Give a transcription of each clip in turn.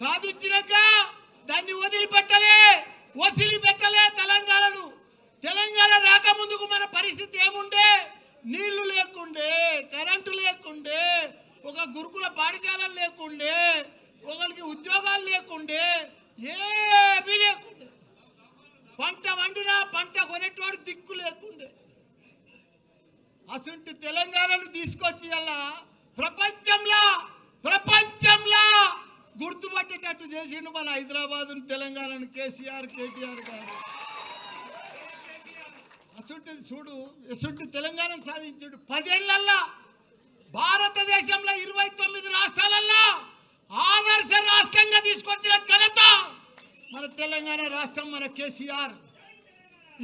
సాధించినాక దాన్ని వదిలిపెట్టలే తెలంగాణను. తెలంగాణ రాకముందుకు మన పరిస్థితి ఏముండే? నీళ్లు లేకుండే, కరెంటు లేకుండే, ఒక గురుకుల పాఠశాలలు లేకుండే, ఒకరికి ఉద్యోగాలు లేకుండే, ఏమీ లేకుండే. పంట వండినా పంట కొనేటోడు దిక్కు లేకుండే. అసంటి తెలంగాణను తీసుకొచ్చి అలా ప్రపంచంలో గుర్తుపట్టేటట్టు చేసిండు మన హైదరాబాద్ తెలంగాణను కేసీఆర్ కేటీఆర్ గారు. అసంటి చూడు, ఎసంటి తెలంగాణను సాధించాడు. 10 ఏళ్లల్లో భారతదేశంలో 29 రాష్ట్రాలలో ఆదర్శ రాష్ట్రంగా తీసుకొచ్చిన ఘనత మన తెలంగాణ రాష్ట్రం, మన కేసీఆర్.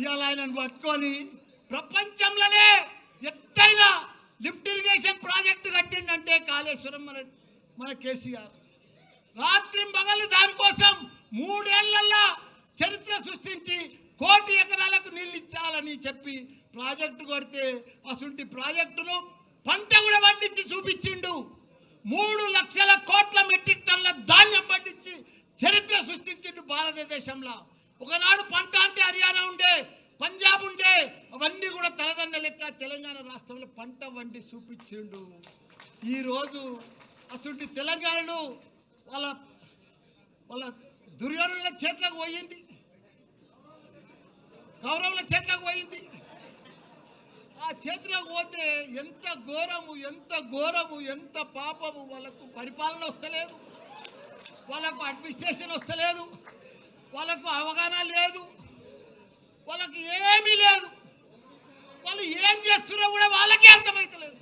ఇవాళ ఆయనను పట్టుకొని ప్రపంచంలోనే ఎత్తైన లిఫ్ట్ ఇరిగేషన్ ప్రాజెక్టు కట్టిందంటే కాళేశ్వరం మన కేసీఆర్. రాత్రి పగలు దానికోసం 3 ఏళ్లలో చరిత్ర సృష్టించి 1 కోటి ఎకరాలకు నీళ్ళు ఇచ్చాలని చెప్పి ప్రాజెక్టు కొడితే అసంటి ప్రాజెక్టును పంట కూడా పండించి చూపించిండు. 3 లక్షల కోట్ల మెట్రిక్ టన్ల ధాన్యం పండించి చరిత్ర సృష్టించిండు భారతదేశంలో. ఒకనాడు పంట అంటే హర్యానా ఉండే, పంజాబ్ ఉండే, అవన్నీ కూడా తలదండ లెక్క తెలంగాణ రాష్ట్రంలో పంట వండి చూపించిండు. ఈరోజు అసలు తెలంగాణను వాళ్ళ దుర్యోధనుల చేతులకు పోయింది, కౌరవుల చేతులకు పోయింది. ఆ చేతులకు పోతే ఎంత ఘోరము, ఎంత పాపము. వాళ్ళకు పరిపాలన వస్తలేదు, వాళ్ళకు అడ్మినిస్ట్రేషన్ వస్తలేదు, వాళ్ళకు అవగాహన లేదు, వాళ్ళకి ఏమీ లేదు. వాళ్ళు ఏం చేస్తున్నారో కూడా వాళ్ళకే అర్థమవుతలేదు.